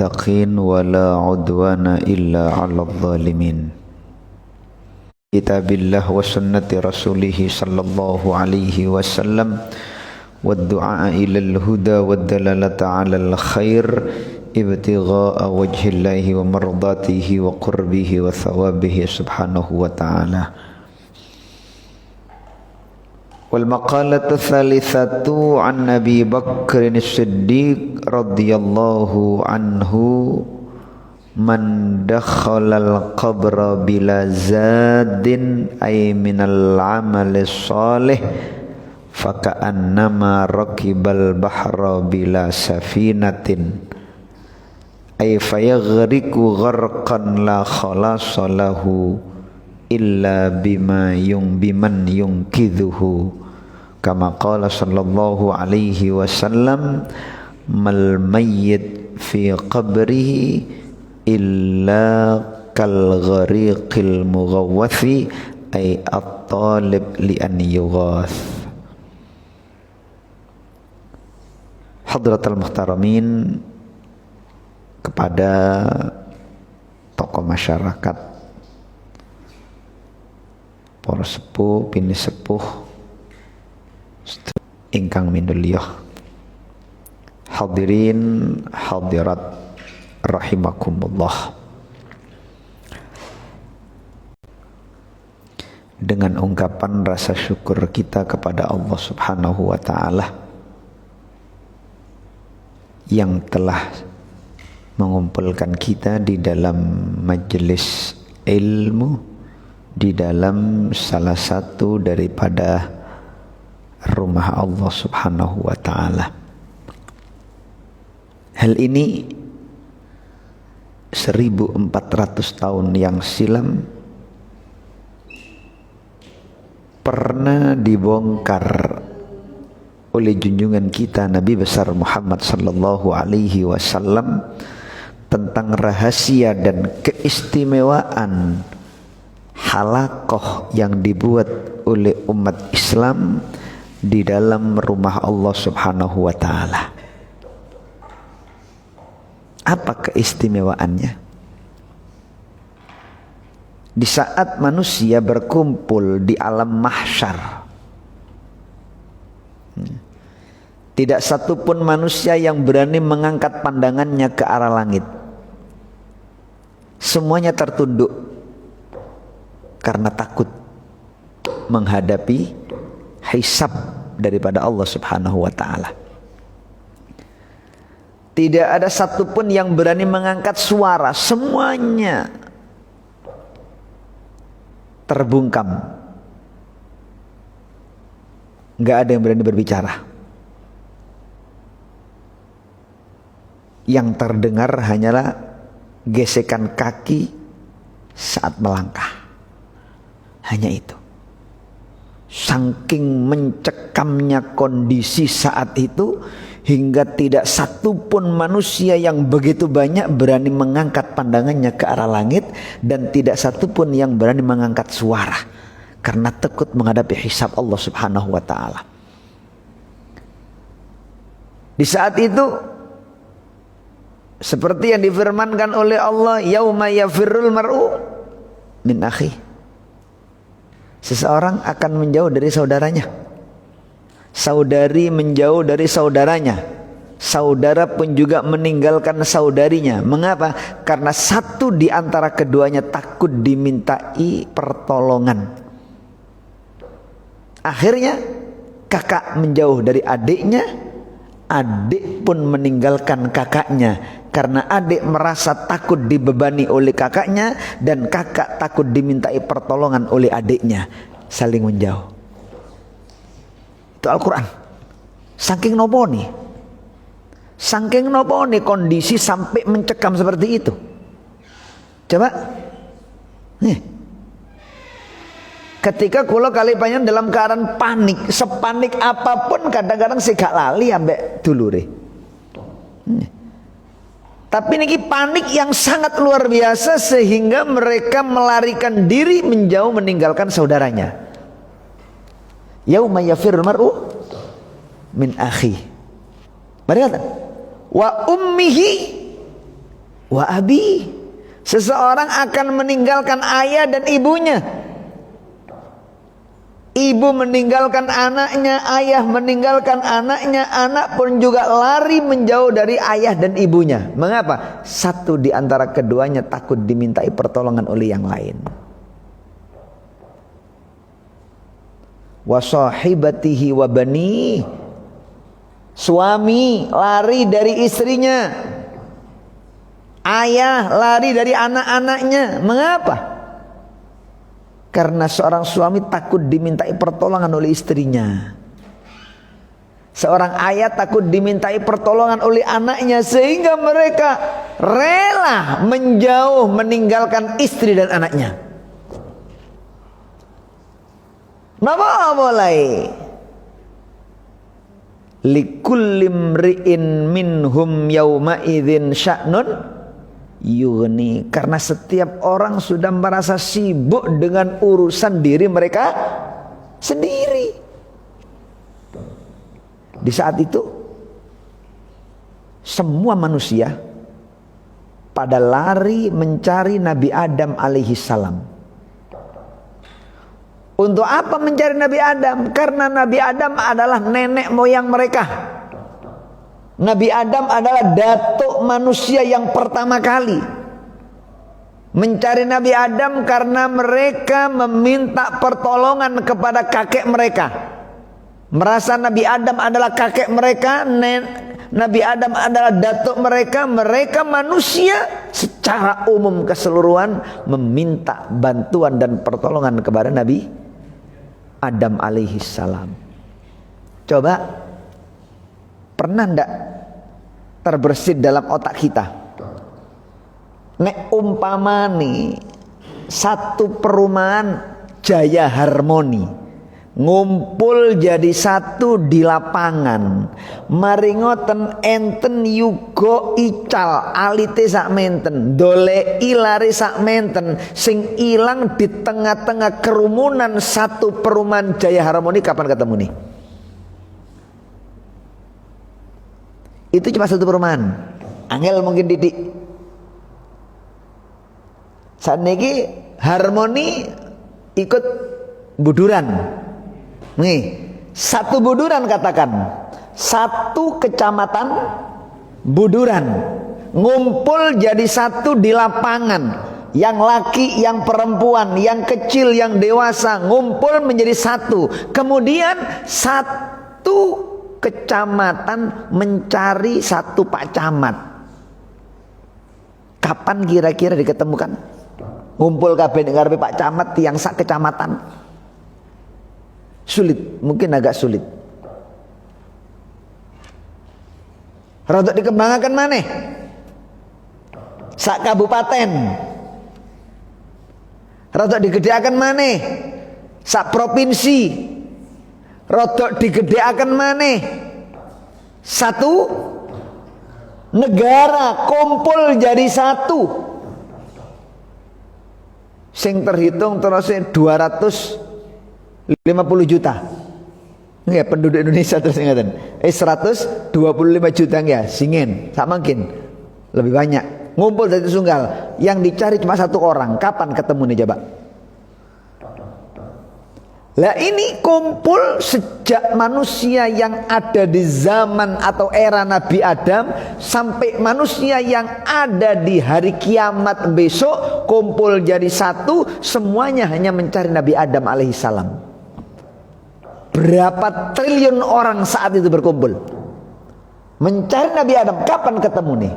المتقين ولا عدوان إلا على الظالمين كتاب الله وسنة رسوله صلى الله عليه وسلم والدعاء إلى الهدى والدلالة على الخير ابتغاء وجه الله ومرضاته وقربه وثوابه سبحانه وتعالى. والمقالة الثالثة عن أبي بكر الصديق رضي الله عنه من دخل القبر بلا زاد أي من العمل الصالح فكأنما ركب البحر بلا سفينة أي فيغرق غرقا لا خلاص له إلا بمن ينقذه كما قال صلى الله عليه وسلم ما الميت في قبره إلا كالغريق المغوث أي الطالب لأن يغاث. Hadratul Muhtaramin, kepada tokoh masyarakat, para sepuh, bini sepuh ingkang minulya, hadirin hadirat rahimakumullah. Dengan ungkapan rasa syukur kita kepada Allah Subhanahu wa taala yang telah mengumpulkan kita di dalam majelis ilmu, di dalam salah satu daripada rumah Allah Subhanahu wa taala. Hal ini 1400 tahun yang silam pernah dibongkar oleh junjungan kita Nabi besar Muhammad sallallahu alaihi wasallam tentang rahasia dan keistimewaan halaqah yang dibuat oleh umat Islam di dalam rumah Allah Subhanahu wa taala. Apa keistimewaannya? Di saat manusia berkumpul di alam mahsyar, tidak satupun manusia yang berani mengangkat pandangannya ke arah langit. Semuanya tertunduk karena takut menghadapi hisab daripada Allah Subhanahu wa taala. Tidak ada satupun yang berani mengangkat suara, semuanya terbungkam. Enggak ada yang berani berbicara. Yang terdengar hanyalah gesekan kaki saat melangkah. Hanya itu. Saking mencekamnya kondisi saat itu, hingga tidak satupun manusia yang begitu banyak berani mengangkat pandangannya ke arah langit, dan tidak satupun yang berani mengangkat suara karena takut menghadapi hisab Allah Subhanahu wa taala. Di saat itu, seperti yang difirmankan oleh Allah, yauma yafirrul mar'u min akhi. Seseorang akan menjauh dari saudaranya. Saudari menjauh dari saudaranya. Saudara pun juga meninggalkan saudarinya. Mengapa? Karena satu di antara keduanya takut dimintai pertolongan. Akhirnya kakak menjauh dari adiknya, adik pun meninggalkan kakaknya. Karena adik merasa takut dibebani oleh kakaknya, dan kakak takut dimintai pertolongan oleh adiknya. Saling menjauh. Itu Al-Quran. Saking nopo nih, saking nopo nih kondisi sampai mencekam seperti itu. Coba nih, ketika kula kali panjang dalam keadaan panik, sepanik apapun kadang-kadang saya gak lali ambek dulure. Tapi ini panik yang sangat luar biasa sehingga mereka melarikan diri menjauh meninggalkan saudaranya. Yauma yafirul mar'u min akhi. Mari kata wa ummihi wa abi. Seseorang akan meninggalkan ayah dan ibunya. Ibu meninggalkan anaknya, ayah meninggalkan anaknya, anak pun juga lari menjauh dari ayah dan ibunya. Mengapa? Satu di antara keduanya takut dimintai pertolongan oleh yang lain. Wa sahibatihi wa bani. Suami lari dari istrinya, ayah lari dari anak-anaknya. Mengapa? Karena seorang suami takut dimintai pertolongan oleh istrinya. Seorang ayah takut dimintai pertolongan oleh anaknya, sehingga mereka rela menjauh meninggalkan istri dan anaknya. Napa mulai? Likulli imri'in minhum yauma idzin sya'nun yughni. Karena setiap orang sudah merasa sibuk dengan urusan diri mereka sendiri. Di saat itu semua manusia pada lari mencari Nabi Adam alaihi salam. Untuk apa mencari Nabi Adam? Karena Nabi Adam adalah nenek moyang mereka. Nabi Adam adalah datuk manusia yang pertama kali. Mencari Nabi Adam karena mereka meminta pertolongan kepada kakek mereka. Merasa Nabi Adam adalah kakek mereka, Nabi Adam adalah datuk mereka. Mereka manusia secara umum keseluruhan meminta bantuan dan pertolongan kepada Nabi Adam alaihi salam. Coba, pernah ndak terbersit dalam otak kita, nek umpama nih satu perumahan Jaya Harmoni ngumpul jadi satu di lapangan, mari ngoten enten yuga ical alite sak menten, doleki lari sak menten, sing ilang di tengah-tengah kerumunan satu perumahan Jaya Harmoni, kapan ketemu nih? Itu cuma satu perumahan. Angel mungkin didik. Saat ini Harmoni ikut buduran. Nih, satu buduran katakan, satu kecamatan buduran ngumpul jadi satu di lapangan. Yang laki, yang perempuan, yang kecil, yang dewasa ngumpul menjadi satu. Kemudian satu kecamatan mencari satu pak camat. Kapan kira-kira diketemukan? Ngumpul kabeh ngarepe pak camat tiang sak kecamatan. Sulit, mungkin agak sulit. Rodok dikembangkan maneh sak kabupaten. Rodok digedeaken maneh sak provinsi. Rodok digedeaken maneh satu negara, kumpul jadi satu. Sing terhitung terus 250 juta. Nggih, penduduk Indonesia terus ingatan. 125 juta nggih, singen. Sak mungkin lebih banyak. Ngumpul dari tunggal. Yang dicari cuma satu orang. Kapan ketemu nih coba? Lah ini kumpul sejak manusia yang ada di zaman atau era Nabi Adam sampai manusia yang ada di hari kiamat besok, kumpul jadi satu, semuanya hanya mencari Nabi Adam alaihissalam. Berapa triliun orang saat itu berkumpul mencari Nabi Adam. Kapan ketemu nih?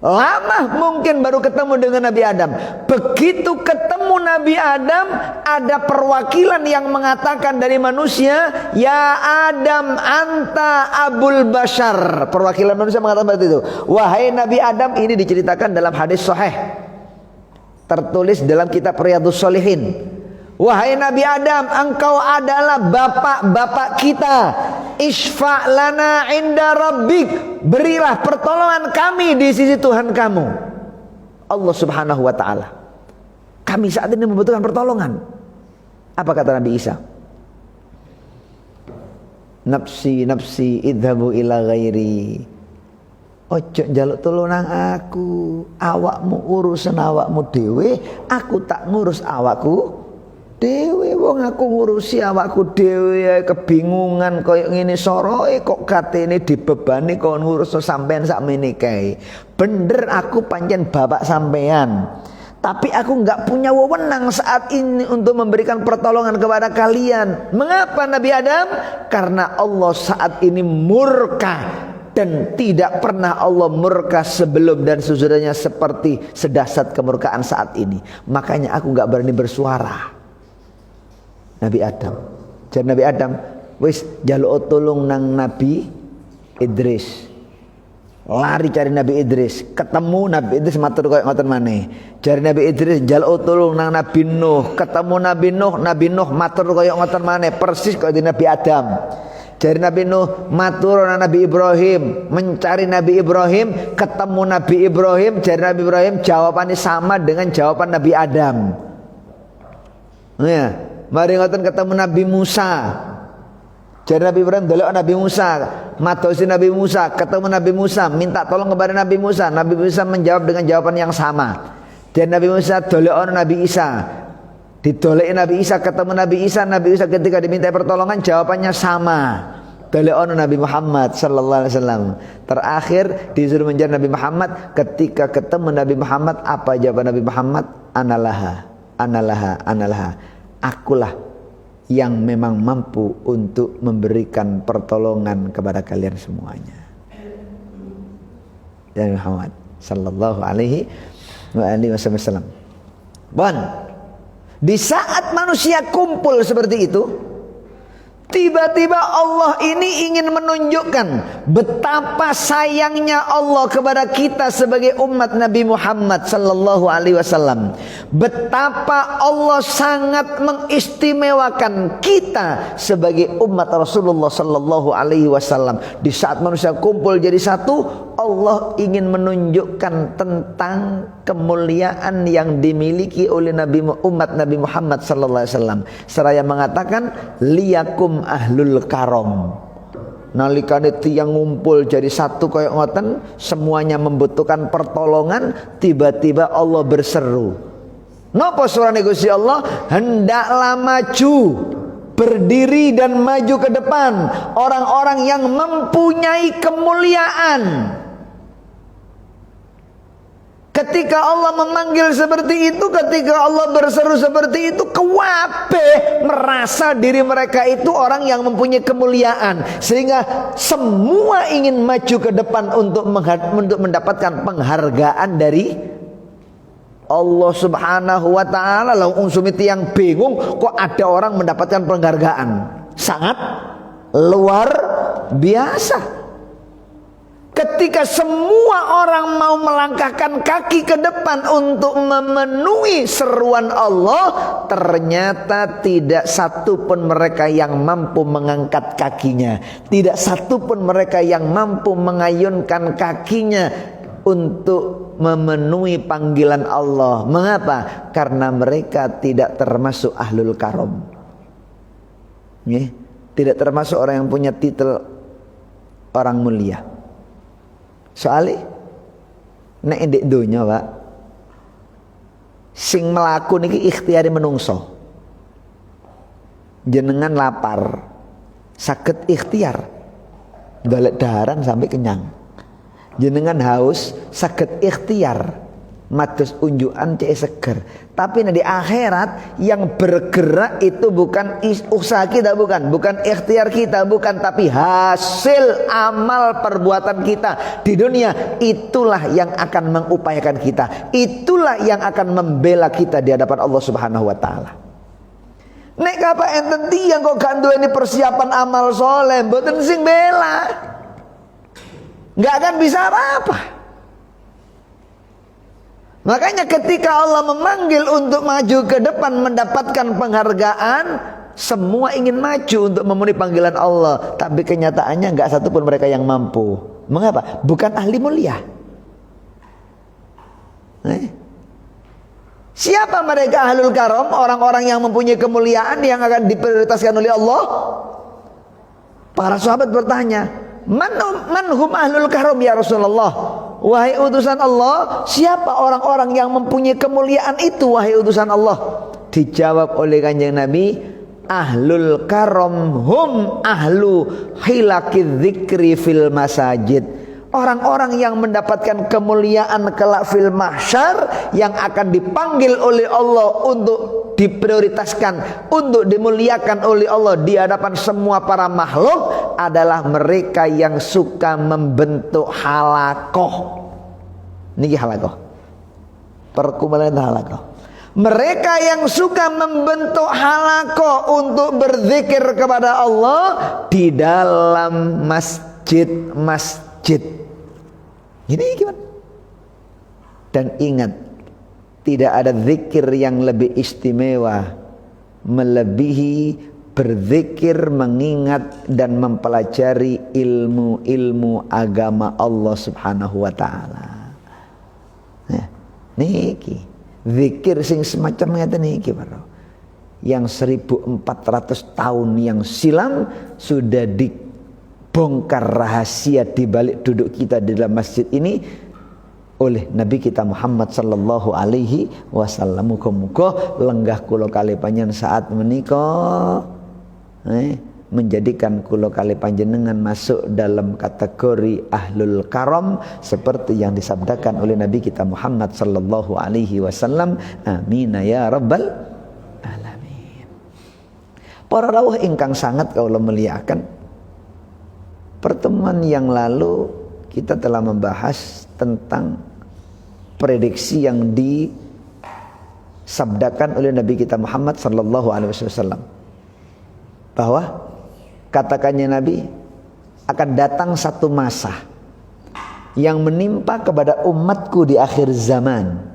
Lama mungkin baru ketemu dengan Nabi Adam. Begitu ketemu Nabi Adam, ada perwakilan yang mengatakan dari manusia, ya Adam anta abul bashar. Perwakilan manusia mengatakan seperti itu. Wahai Nabi Adam, ini diceritakan dalam hadis sahih tertulis dalam kitab Riyadhus Shalihin. Wahai Nabi Adam, engkau adalah bapak-bapak kita. Isfa' lana inda rabbik. Berilah pertolongan kami di sisi Tuhan kamu, Allah subhanahu wa ta'ala. Kami saat ini membutuhkan pertolongan. Apa kata Nabi Isa? Nafsi, nafsi, idhabu ila ghairi. ojo njaluk tulung nang aku. Awakmu urusan awakmu dhewe, aku tak ngurus awakku dhewe. Wong aku ngurusi awakku dhewe kebingungan koyo ngene soroe kok katene dibebani kon ngurus sampean sakmene kae. Bener aku pancen bapak sampean. Tapi aku enggak punya wewenang saat ini untuk memberikan pertolongan kepada kalian. Mengapa Nabi Adam? Karena Allah saat ini murka. Dan tidak pernah Allah murka sebelum dan sesudahnya seperti sedahsyat kemurkaan saat ini. Makanya aku gak berani bersuara. Nabi Adam. Jadi Nabi Adam wis jaluk tolong nang Nabi Idris. Lari cari Nabi Idris. Ketemu Nabi Idris matur koyo ngoten maneh. Cari Nabi Idris jaluk tolong nang Nabi Nuh. Ketemu Nabi Nuh matur koyo ngoten maneh persis koyo Nabi Adam. Dari Nabi Nuh matur Nabi Ibrahim, mencari Nabi Ibrahim, ketemu Nabi Ibrahim, dari Nabi Ibrahim jawabannya sama dengan jawaban Nabi Adam. Ya, mari ngoten ketemu Nabi Musa. Dari Nabi Ibrahim delok Nabi Musa, matosi Nabi Musa, ketemu Nabi Musa, minta tolong kepada Nabi Musa. Nabi Musa menjawab dengan jawaban yang sama. Dan Nabi Musa delok Nabi Isa. Ditoleki Nabi Isa, ketemu Nabi Isa ketika diminta pertolongan jawabannya sama. Dolekon Nabi Muhammad sallallahu alaihi wasallam. Terakhir disuruh mencari Nabi Muhammad, ketika ketemu Nabi Muhammad apa jawaban Nabi Muhammad? Anallaha. Akulah yang memang mampu untuk memberikan pertolongan kepada kalian semuanya. Dan Muhammad sallallahu alaihi wasallam. Di saat manusia kumpul seperti itu, tiba-tiba Allah ini ingin menunjukkan betapa sayangnya Allah kepada kita sebagai umat Nabi Muhammad sallallahu alaihi wasallam. Betapa Allah sangat mengistimewakan kita sebagai umat Rasulullah sallallahu alaihi wasallam. Di saat manusia kumpul jadi satu, Allah ingin menunjukkan tentang kemuliaan yang dimiliki oleh umat Nabi Muhammad sallallahu alaihi wasallam. Seraya mengatakan liyakum ahlul karom. Nalikane tiyang ngumpul jadi satu koyo ngoten, semuanya membutuhkan pertolongan, tiba-tiba Allah berseru. Napa surane Gusti Allah? Hendaklah maju, berdiri dan maju ke depan orang-orang yang mempunyai kemuliaan. Ketika Allah memanggil seperti itu, ketika Allah berseru seperti itu, kabeh merasa diri mereka itu orang yang mempunyai kemuliaan, sehingga semua ingin maju ke depan untuk mendapatkan penghargaan dari Allah Subhanahu wa taala. Lalu sumiti yang bingung kok ada orang mendapatkan penghargaan. Sangat luar biasa. Ketika semua orang mau melangkahkan kaki ke depan untuk memenuhi seruan Allah, ternyata tidak satu pun mereka yang mampu mengangkat kakinya. Tidak satu pun mereka yang mampu mengayunkan kakinya untuk memenuhi panggilan Allah. Mengapa? Karena mereka tidak termasuk ahlul karom. Tidak termasuk orang yang punya titel orang mulia. Soalnya nek ndek donya, Pak, sing melaku niki ikhtiari menungso. Jenengan lapar, saged ikhtiar golek daharan sampai kenyang. Jenengan haus, saged ikhtiar mados unjukan cek seger. Tapi di akhirat yang bergerak itu bukan usaha kita, bukan ikhtiar kita, bukan, tapi hasil amal perbuatan kita di dunia. Itulah yang akan mengupayakan kita, itulah yang akan membela kita di hadapan Allah Subhanahu wa taala. Nek apa enten tiyang kok gak duweni persiapan amal soleh, mboten sing bela, nggak akan bisa apa-apa. Makanya ketika Allah memanggil untuk maju ke depan mendapatkan penghargaan, semua ingin maju untuk memenuhi panggilan Allah. Tapi kenyataannya nggak satu pun mereka yang mampu. Mengapa? Bukan ahli mulia. Siapa mereka ahlul karam? Orang-orang yang mempunyai kemuliaan yang akan diprioritaskan oleh Allah. Para sahabat bertanya, Man hum ahlul karam ya Rasulullah? Wahai utusan Allah, siapa orang-orang yang mempunyai kemuliaan itu wahai utusan Allah? Dijawab oleh Kanjeng Nabi, ahlul karam hum ahlu hilaki dzikri fil masajid. Orang-orang yang mendapatkan kemuliaan kelak fil mahsyar, yang akan dipanggil oleh Allah untuk diprioritaskan, untuk dimuliakan oleh Allah di hadapan semua para makhluk, adalah mereka yang suka membentuk halakoh. Niki halakoh, perkumpulan halakoh. Mereka yang suka membentuk halakoh untuk berzikir kepada Allah di dalam masjid-masjid. Ini gimana? Dan ingat, tidak ada zikir yang lebih istimewa melebihi berzikir, mengingat dan mempelajari ilmu-ilmu agama Allah Subhanahu wa taala. Nah, niki zikir sing semacam ngeten niki para. Yang 1400 tahun yang silam sudah dibongkar rahasia di balik duduk kita di dalam masjid ini oleh Nabi kita Muhammad sallallahu alaihi wasallam. Muga-muga lenggah kula kalih panjenengan saat menika menjadikan kula kalih panjenengan masuk dalam kategori ahlul karam seperti yang disabdakan oleh Nabi kita Muhammad sallallahu alaihi wasallam. Amin ya rabbal alamin. Para rawuh ingkang sangat kaula muliakan, pertemuan yang lalu kita telah membahas tentang prediksi yang disabdakan oleh Nabi kita Muhammad sallallahu alaihi wasallam, bahwa katakannya Nabi, akan datang satu masa yang menimpa kepada umatku di akhir zaman.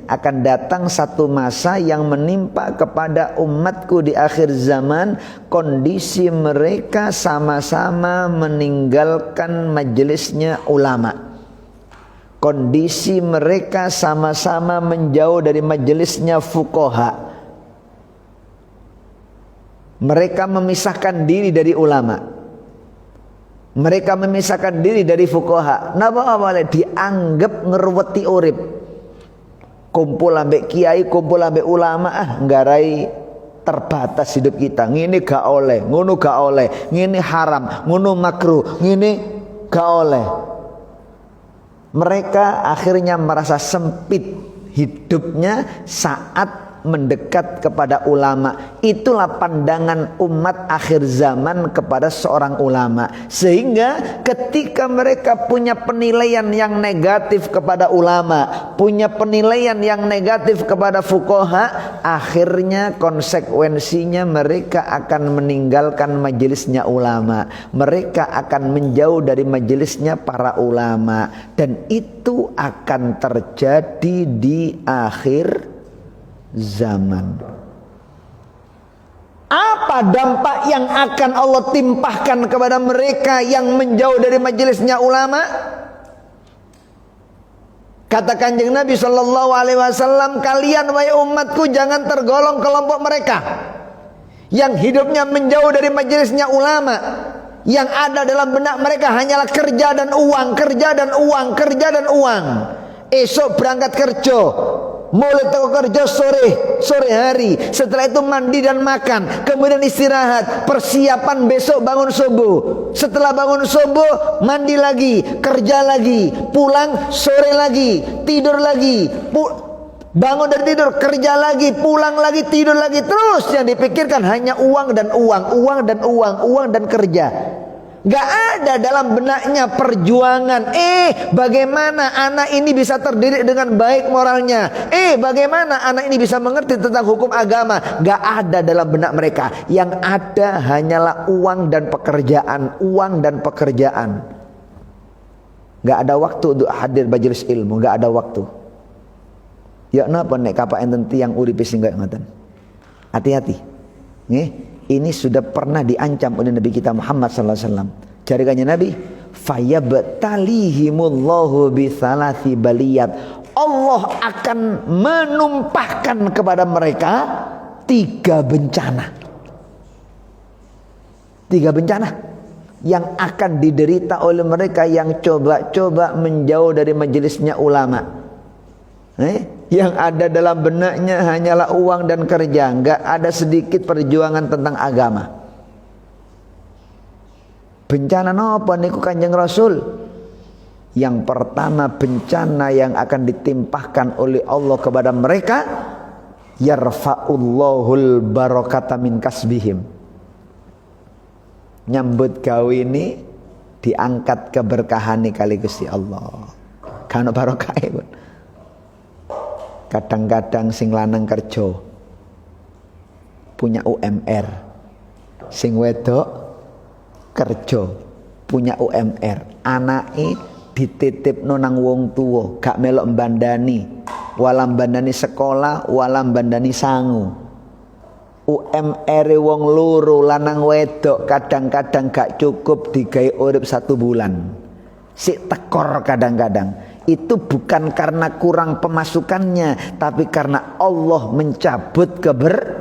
Akan datang satu masa yang menimpa kepada umatku di akhir zaman, kondisi mereka sama-sama meninggalkan majelisnya ulama. Kondisi mereka sama-sama menjauh dari majelisnya fuqaha. Mereka memisahkan diri dari ulama. Mereka memisahkan diri dari fuqaha. Napa boleh dianggap ngerweti urip. Kumpul ambek kiai, kumpul ambek ulama, nggarai terbatas hidup kita. Ngene gak oleh, ngono gak oleh, ngene haram, ngono makruh, ngene gak oleh. Mereka akhirnya merasa sempit hidupnya saat mendekat kepada ulama. Itulah pandangan umat akhir zaman kepada seorang ulama, sehingga ketika mereka punya penilaian yang negatif kepada ulama, punya penilaian yang negatif kepada fuqaha, akhirnya konsekuensinya mereka akan meninggalkan majelisnya ulama, mereka akan menjauh dari majelisnya para ulama, dan itu akan terjadi di akhir zaman. Apa dampak yang akan Allah timpahkan kepada mereka yang menjauh dari majelisnya ulama? Kata Kanjeng Nabi sallallahu alaihi wasallam, kalian wahai umatku jangan tergolong kelompok mereka yang hidupnya menjauh dari majelisnya ulama, yang ada dalam benak mereka hanyalah kerja dan uang, kerja dan uang, kerja dan uang. Esok berangkat kerja, mulai toko kerja sore hari, setelah itu mandi dan makan, kemudian istirahat, persiapan besok bangun subuh, setelah bangun subuh mandi lagi, kerja lagi, pulang sore lagi, tidur lagi, bangun dari tidur, kerja lagi, pulang lagi, tidur lagi, terus yang dipikirkan hanya uang dan uang, uang dan uang, uang dan kerja. Gak ada dalam benaknya perjuangan. Bagaimana anak ini bisa terdidik dengan baik moralnya? Bagaimana anak ini bisa mengerti tentang hukum agama? Gak ada dalam benak mereka. Yang ada hanyalah uang dan pekerjaan, uang dan pekerjaan. Gak ada waktu untuk hadir majelis ilmu, gak ada waktu. Ya napa nek kapak enten tiyang uripe sing kaya ngoten. Hati-hati. Nggih. Ini sudah pernah diancam oleh Nabi kita Muhammad sallallahu alaihi wasallam. Jadi kanjeng Nabi, fayabtalihimullahu bitsalati baliyat. Allah akan menumpahkan kepada mereka 3 bencana. 3 bencana. yang akan diderita oleh mereka yang coba-coba menjauh dari majelisnya ulama. Yang ada dalam benaknya hanyalah uang dan kerja, enggak ada sedikit perjuangan tentang agama. Bencana napa niku Kanjeng Rasul? Yang pertama bencana yang akan ditimpahkan oleh Allah kepada mereka, yarfa'ullahul barakata min kasbihim. Nyambut gawe ini diangkat keberkahan kali Gusti Allah. Kan barokah pun. Kadang-kadang sing lanang kerja punya UMR, sing wedok kerja punya UMR, anake dititipno nang wong tuwa, gak melok mbandani, walam bandani sekolah, walam bandani sangu. UMR wong loro lanang wedok kadang-kadang gak cukup digawe urip 1 bulan. Sik tekor kadang-kadang. Itu bukan karena kurang pemasukannya, tapi karena Allah mencabut keberkahan.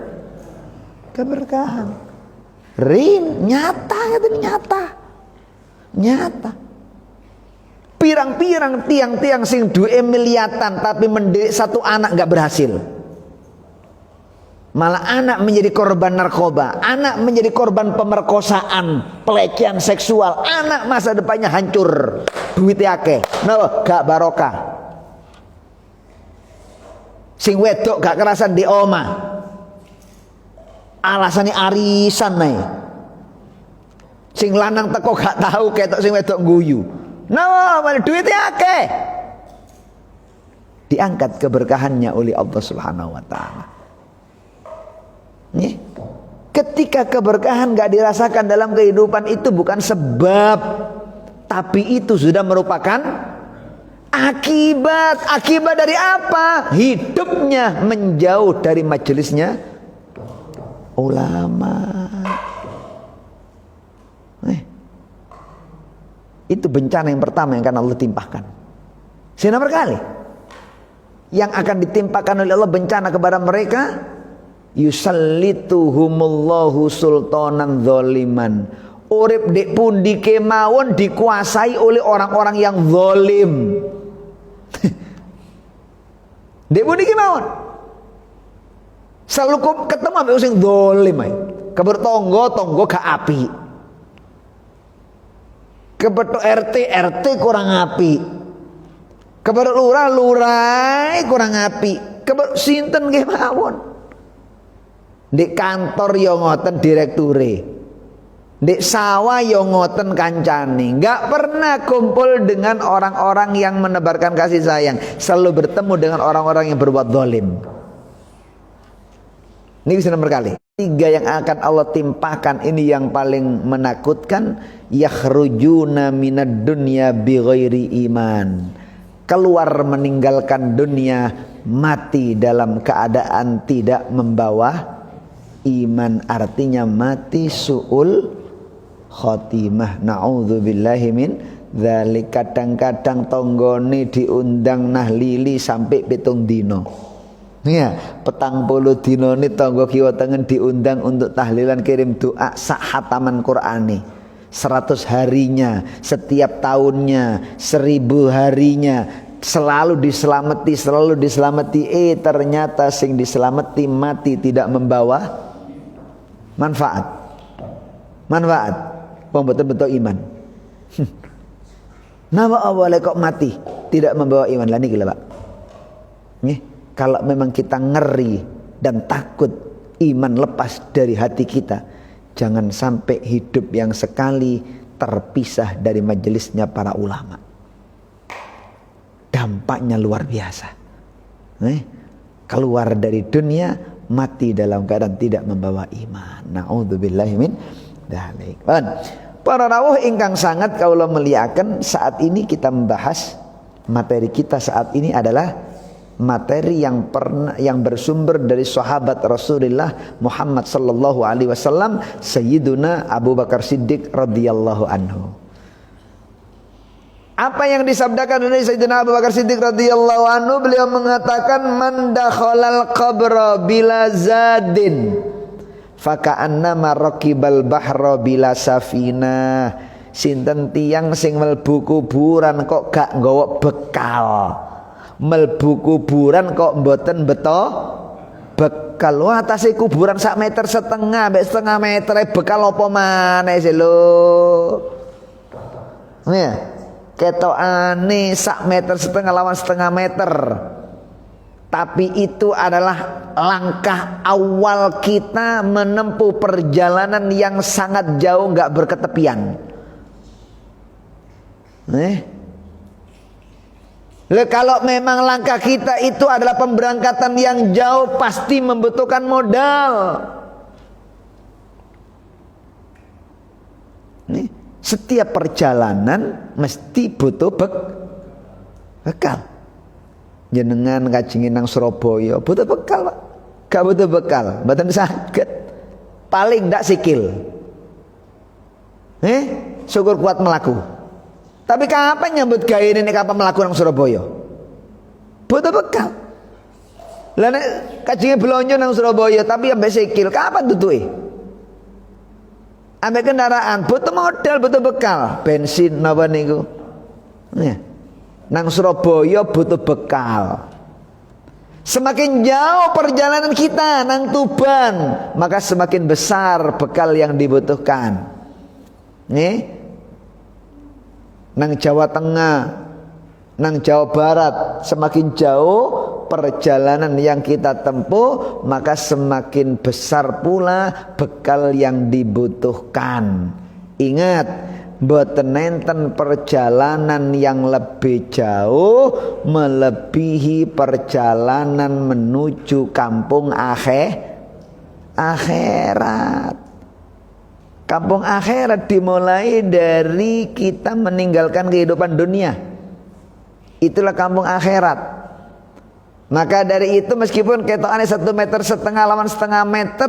Nyata. Pirang-pirang tiang-tiang sing duwe miliatan tapi mendidik 1 anak gak berhasil. Malah anak menjadi korban narkoba, anak menjadi korban pemerkosaan, pelecehan seksual, anak masa depannya hancur, duitnya akeh, no, gak barokah. Sing wedok gak kerasan di omah, alasannya arisan nih. Sing lanang teko gak tahu ketok sing wedok guyu, no, malah duitnya akeh. Diangkat keberkahannya oleh Allah Subhanahu wa taala. Ketika keberkahan gak dirasakan dalam kehidupan, itu bukan sebab, tapi itu sudah merupakan akibat. Akibat dari apa? Hidupnya menjauh dari majelisnya ulama. Itu bencana yang pertama yang akan Allah timpahkan. Siapa berkali yang akan ditimpakan oleh Allah bencana kepada mereka? Yusallituhumullahu sultanan zaliman. Urip dek pundi kemawon dikuasai oleh orang-orang yang zalim. Dek pundi kemawon selalu ketemu ambek sing zalim ae. Keber tonggo gak api. Keber RT kurang api. Keber lurah kurang api. Keber sinten kemawon. Di kantor yo ngoten direkture, di sawah yo ngoten kancane, nggak pernah kumpul dengan orang-orang yang menebarkan kasih sayang, selalu bertemu dengan orang-orang yang berbuat zalim. Ini bisa nomor kali. 3 yang akan Allah timpahkan ini yang paling menakutkan. Yakhrujuna minad dunya bighairi iman. Keluar meninggalkan dunia mati dalam keadaan tidak membawa iman, artinya mati su'ul khotimah. Na'udzubillahi min dzalik. Kadang-kadang tonggone diundang nahlili sampai 7 dino. Ya, 40 dino ini tonggo kiwa tengen diundang untuk tahlilan kirim doa sak hataman Qur'ani. 100 harinya, setiap tahunnya, 1000 harinya, selalu diselamati. Ternyata sing diselamati mati tidak membawa manfaat. Wong betul-betul iman. Nama awalnya kok mati tidak membawa iman. Lah niki lho, Pak. Nggih, kalau memang kita ngeri dan takut iman lepas dari hati kita, jangan sampai hidup yang sekali terpisah dari majelisnya para ulama. Dampaknya luar biasa. Keluar dari dunia mati dalam keadaan tidak membawa iman. Na'udzubillahi min dzalik. Para rawuh ingkang sangat kaula muliakan, saat ini kita membahas materi kita saat ini adalah materi yang bersumber dari sahabat Rasulullah Muhammad sallallahu alaihi wasallam, Sayyiduna Abu Bakar Siddiq radhiyallahu anhu. Apa yang disabdakan oleh Sayyidina Abu Bakar Siddiq radhiyallahu anhu, beliau mengatakan man dakhalal qabra bila zadin faka'annama raqibal bahra bila safinah. Sinten tiyang sing mlebu kuburan kok gak nggawa bekal. Mlebu kuburan kok mboten bekal. Wah, atase kuburan 1,5 meter, mbek setengah meter bekal apa maneh sih lho. Ya, ketokane 1,5 meter lawan setengah meter. Tapi itu adalah langkah awal kita menempuh perjalanan yang sangat jauh, nggak berketepian. Kalau memang langkah kita itu adalah pemberangkatan yang jauh, pasti membutuhkan modal. Setiap perjalanan mesti butuh bekal. Jenengan kaji nang Surabaya butuh bekal, Pak. Gak butuh bekal, mboten saged. Paling ndak sikil. Syukur kuat melaku. Tapi kapan nyambut gawe nek kapan melaku nang Surabaya? Butuh bekal. Lah nek kajine blonjo nang Surabaya tapi ambek sikil, kapan tutuke? Ambek kendaraan butuh modal, butuh bekal. Bensin napa niku? Nang Surabaya butuh bekal. Semakin jauh perjalanan kita nang Tuban, maka semakin besar bekal yang dibutuhkan. Nang Jawa Tengah, nang Jawa Barat, semakin jauh perjalanan yang kita tempuh, maka semakin besar pula bekal yang dibutuhkan. Ingat, mboten enten perjalanan yang lebih jauh melebihi perjalanan menuju kampung akhirat. Kampung akhirat dimulai dari kita meninggalkan kehidupan dunia. Itulah kampung akhirat. Maka dari itu meskipun ketokane 1,5 meter lawan setengah meter,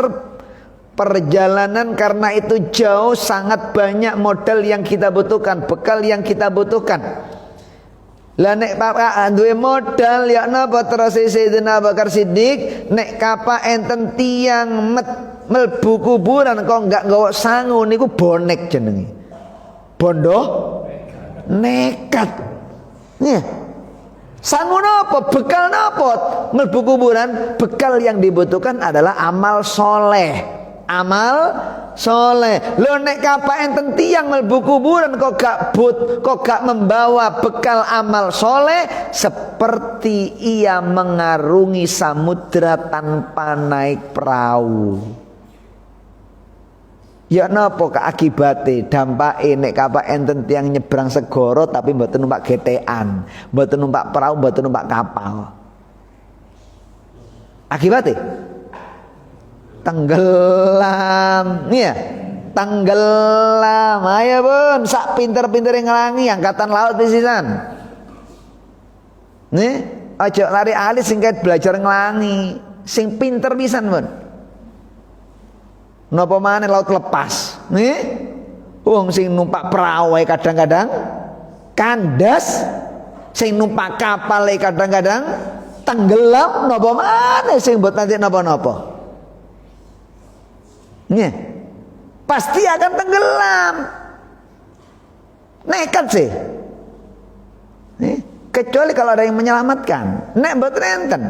perjalanan karena itu jauh, sangat banyak modal yang kita butuhkan, bekal yang kita butuhkan. Lah nek Bapak duwe modal ya napa terus Sayyidina Abu Bakar Siddiq nek kapa enten tiyang mlebu kuburan kok enggak nggawa sangu niku bonek jenenge. Bondo nekat. Sangu napa? Bekal napa? Mlebu kuburan, bekal yang dibutuhkan adalah amal soleh. Amal soleh. Lo nek kapa enten tiyang mlebu kuburan kok gak membawa bekal amal soleh, seperti ia mengarungi samudra tanpa naik perahu. Ya napa keakibate dampake nek kapa enten tiyang nyebrang segara tapi mboten numpak getekan, mboten numpak perahu, mboten numpak kapal. Akibate tenggelam, tenggelam. Ayo pun, sak pinter-pinter ngelangi angkatan laut pisisan. Aja lari alis sing belajar ngelangi, sing pinter pisan pun. Napa maneh laut lepas. Wong sing numpak perahu kadang-kadang kandas, sing numpak kapal kadang-kadang tenggelam. Napa maneh sing mbot nanti napa-napa. Pasti akan tenggelam. Nekat sih. Kecuali kalau ada yang menyelamatkan. Nek mboten enten.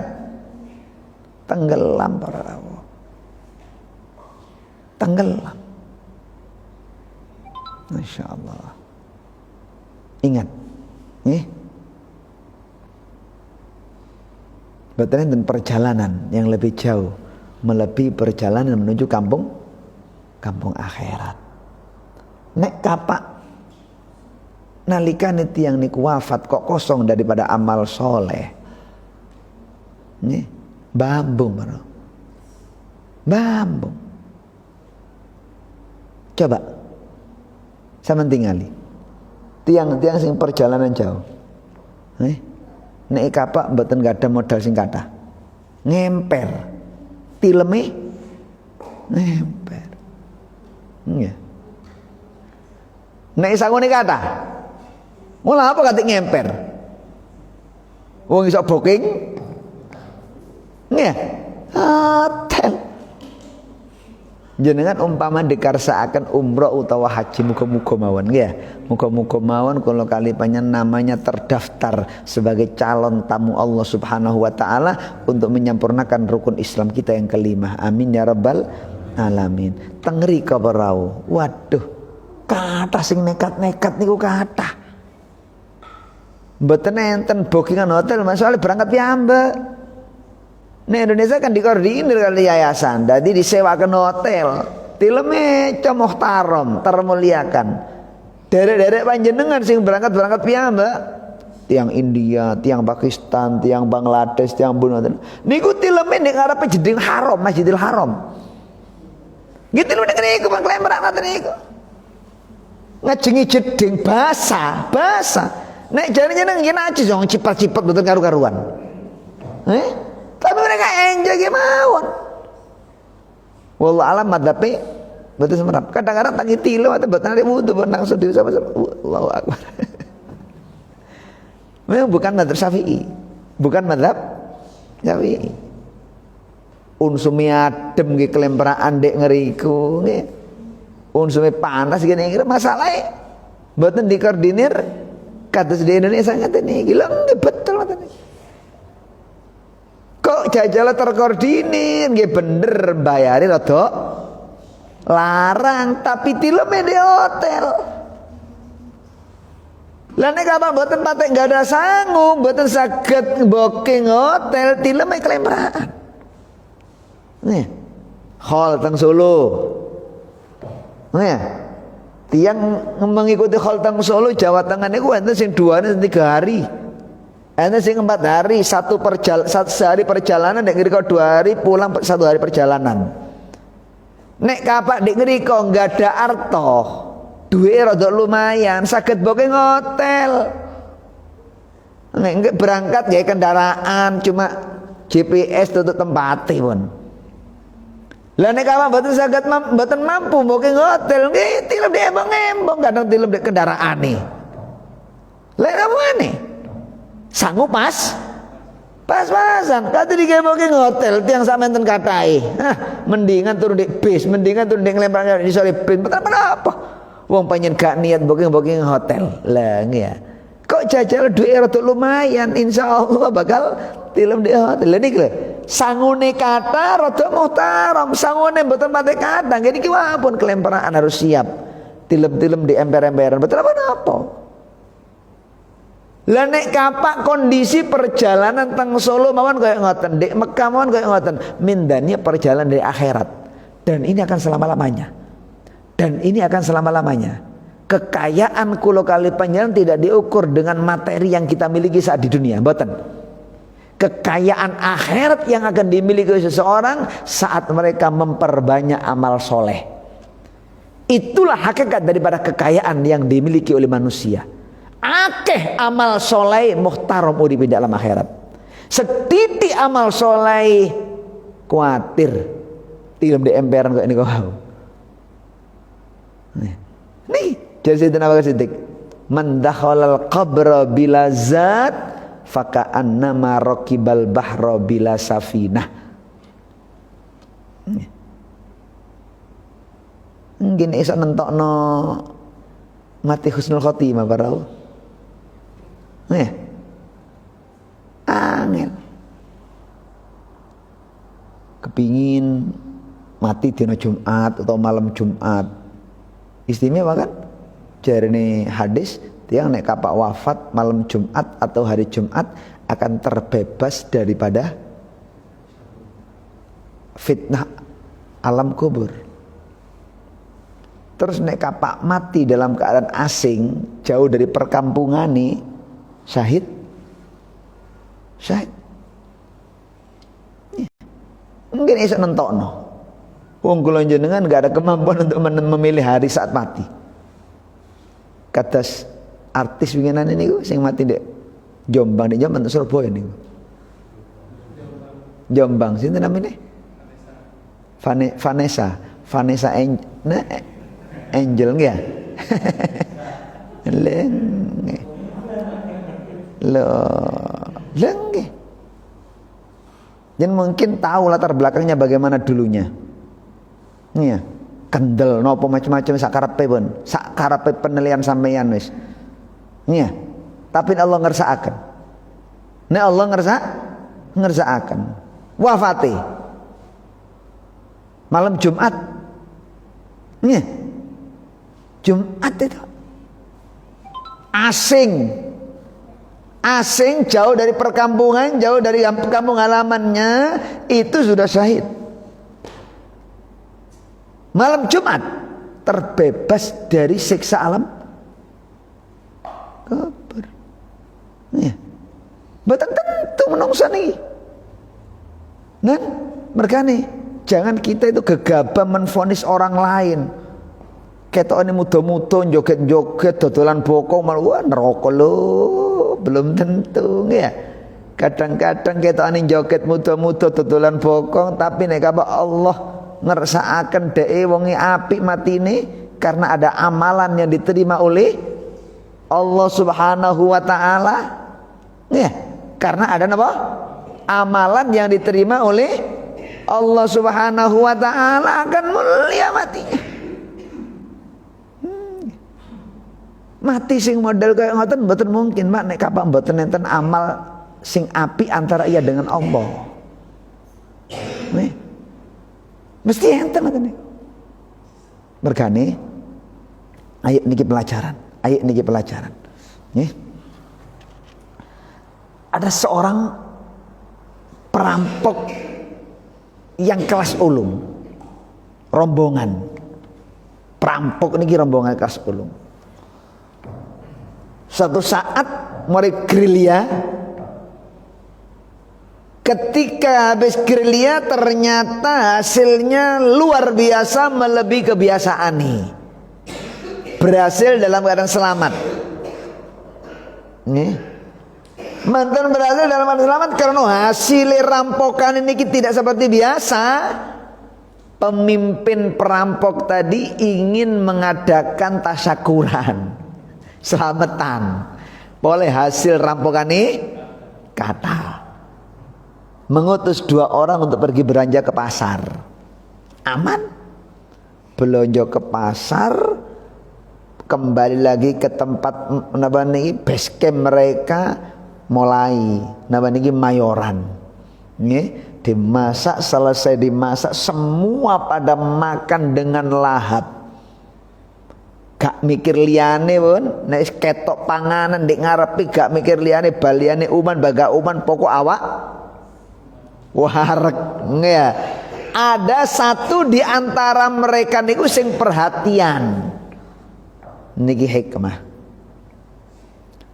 Tenggelam para rawuh. Tenggelam. Masya Allah. Ingat, mboten enten perjalanan yang lebih jauh melebihi perjalanan menuju kampung akhirat. Nek kapak nalikane tiyang niku wafat kok kosong daripada amal soleh. Bambung bro. Bambung. Coba sampeyan tingali tiang-tiang sing perjalanan jauh. Nek kapak mboten gak ada modal sing kathah. Ngemper. Tileme ngemper. Nek sangune kathah. Mula apa katik ngemper? Wong iso booking. Hotel. Jenengan umpama dikarsakaken umroh utawa haji muga-muga mawon nggih. Muga-muga mawon kula kalipanjen namanya terdaftar sebagai calon tamu Allah Subhanahu wa taala untuk menyempurnakan rukun Islam kita yang kelima. Amin ya rabbal alamin. Tengri kabarau. Waduh. Kathah sing nekat-nekat niku kathah. Mboten enten bookingan hotel masalah berangkat piyambak. Nek Indonesia kan dikoordinir kali yayasan, jadi disewakan hotel. Tileme muhtaram, termuliakan. Derek-derek panjenengan sing berangkat piyambak. Tiang India, tiang Pakistan, tiang Bangladesh, tiang Bunatan. Niku tileme nek ngarepe jeding haram, Masjidil Haram. Gitu lho nek niku Bang Klembrak ngoten niku. Ngajengi jeding basah. Nek jarine nang yen aja jong cipat-cipat betul karu-karuan. Tapi mereka enjoy mawon. Wallah alam madape betul semerap. Kadang-kadang tangi tilo atau betul ada wudu benang sedih sama Allahu akbar. Memang bukan madzhab Syafi'i. Bukan madzhab Syafi'i. Unsumi adem nggih kelemperaan dek ngeriku nggih. Unsumi panas gini masalahe mboten dikoordinir kados di Indonesia ngaten iki. Lho nggih betul ngoten. Kok jajal terkoordinir nggih bener bayari rada larang tapi tileme di hotel. Lah nek kapal mboten patek enggak ada sanggup, mboten saged booking hotel tileme kelemraan. Nih. Hall teng Solo. Nih. Tiang mengikuti hall teng Solo Jawa Tengah niku enten sing 2 hari 3 hari. Enten sing 4 hari, sehari perjalanan nek ngriko 2 hari, pulang 1 hari perjalanan. Nek kapak nek ngriko enggak ada arto, duwe rada lumayan, saged booking hotel. Nek berangkat nggih kendaraan cuma GPS tutup tempate pun. Lah nek kapak mboten saged mboten mampu booking hotel, nggih tilem embong-embong kadang tilem dek kendaraane. Lah kamane? Sanggup pas-pasan kata di booking hotel tiang samenten katai mendingan turun di bis mendingan turun di ngelempar di sore bis apa wong pengen gak niat booking hotel lah ya kok jajal duit rada lumayan insyaallah bakal tilem di hotel niki lho sangune kata rada muhtaram sangune mboten pate kadang jadi ki wapun kelemparaan harus siap tilem-tilem di emper-emperan betul apa lah nek kapak kondisi perjalanan teng Solo mawon kaya ngoten, Dek Mekah mawon kaya ngoten, mindanya perjalanan dari akhirat. Dan ini akan selama-lamanya. Kekayaan kula kali panjenengan tidak diukur dengan materi yang kita miliki saat di dunia, mboten. Kekayaan akhirat yang akan dimiliki seseorang saat mereka memperbanyak amal soleh. Itulah hakikat daripada kekayaan yang dimiliki oleh manusia. Akeh amal soleh muhtaram uripe dalam akhirat. Setitik amal soleh kuatir tilem di emperan kok niku wau. Nih, jadi Sayyidina Abu Bakar Siddiq, "Man dakhalal qabra bila zat faka'annama raqibal bahra bila safinah." Ngene iso nentokno mati husnul khotimah parau. Angel kepingin mati dina Jumat atau malam Jumat istimewa kan jarene hadis tiang nek kapak wafat malam Jumat atau hari Jumat akan terbebas daripada fitnah alam kubur. Terus nek kapak mati dalam keadaan asing jauh dari perkampungan nih syahid mungkin iso nentokno wong kula jenengan gak ada kemampuan untuk memilih hari saat mati kados artis winginan niku sing mati dek Jombang di Jombang Surabaya niku Jombang sinten namanya Vanessa Angel nggih Lengge. Dan mungkin tahu latar belakangnya bagaimana dulunya. Iya, kendel nopo macam-macam sakarepe pun, sakarepe penilaian sampeyan wis. Iya. Tapi Allah ngersakaken. Nek Allah ngersakaken. Wafate malam Jumat. Iya. Jumat itu asing jauh dari perkampungan, jauh dari kampung halamannya, itu sudah syahid. Malam Jumat terbebas dari siksa alam kubur. Ya. Mboten tentu menungsa niki. Nah, mergane jangan kita itu gegabah menvonis orang lain. Ketokane muda-muda joget-joget dodolan bokong malah neraka lho, belum tentu ya. Kadang-kadang ketokane joget muda-muda dodolan bokong, tapi nek Allah ngersakaken dhek wonge apik matine karena ada amalan yang diterima oleh Allah Subhanahu wa taala. Ya, karena ada apa? Amalan yang diterima oleh Allah Subhanahu wa taala akan mulia matinya. Mati sing model kaya ngoten mboten mungkin, Mak, nek kapak mboten enten amal sing apik antara ia dengan Allah. Nih. Mesti enten ngoten niku. Mergane ayat niki pelajaran. Nggih. Ada seorang perampok yang kelas ulung. Rombongan. Perampok niki rombongan kelas ulung. Suatu saat mereka gerilya. Ketika habis gerilya ternyata hasilnya luar biasa melebihi kebiasaan nih. Berhasil dalam keadaan selamat. Nih. Mantan berhasil dalam keadaan selamat karena hasil rampokan ini tidak seperti biasa. Pemimpin perampok tadi ingin mengadakan tasyakuran. Selamatan boleh hasil rampokan ini kata mengutus 2 orang untuk pergi belanja ke pasar. Aman belanja ke pasar, kembali lagi ke tempat base camp mereka, mulai mayoran nggih, dimasak. Selesai dimasak semua pada makan dengan lahap. Gak mikir liyane pun, nek ketok panganan ndek ngarepi gak mikir liyane, baliane uman baga uman pokok awak wareg ya. Ada satu di antara mereka niku sing perhatian. Niki hikmah.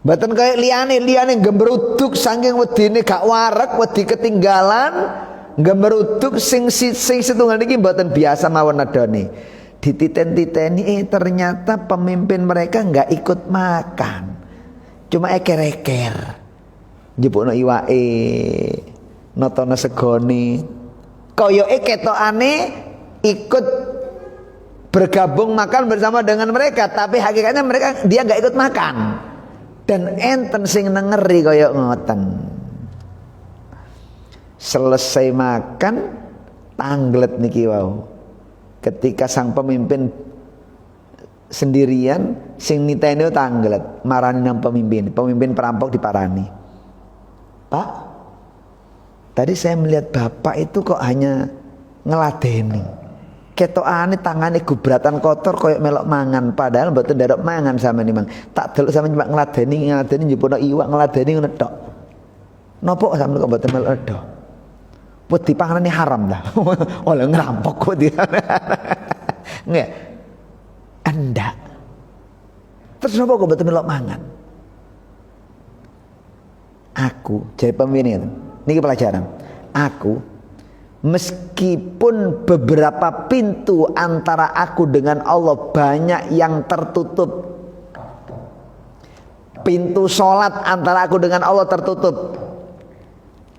Mboten kaya liyane gembruduk saking wedine gak wareg, wedi ketinggalan, gembruduk sing setunggal niki mboten biasa mawon nadone. Dititen-titeni ternyata pemimpin mereka nggak ikut makan, cuma eker-eker njupukno iwake, notono segone, koyoke ketokane ikut bergabung makan bersama dengan mereka, tapi hakikatnya dia nggak ikut makan. Dan enten sing nengeri koyok ngoten. Selesai makan tanglet niki wau. Ketika sang pemimpin sendirian, sing niteni tanglet, marani nang pemimpin perampok diparani. Pak, tadi saya melihat bapak itu kok hanya ngeladeni. Ketokane tangane gubratan kotor koyok melok mangan, padahal mboten nderok mangan sama nih Mang. Tak delok sama cuma ngladeni njupukno iwak, ngladeni ngono tok. Nopo sampe kok mboten melok edo? Wedi panganane haram dah. Oleh ngerampok kok dia. Nggak. Anda. Terus napa kok mboten melok mangan? Aku, jadi pemimpin niki pelajaran. Aku meskipun beberapa pintu antara aku dengan Allah banyak yang tertutup. Pintu sholat antara aku dengan Allah tertutup.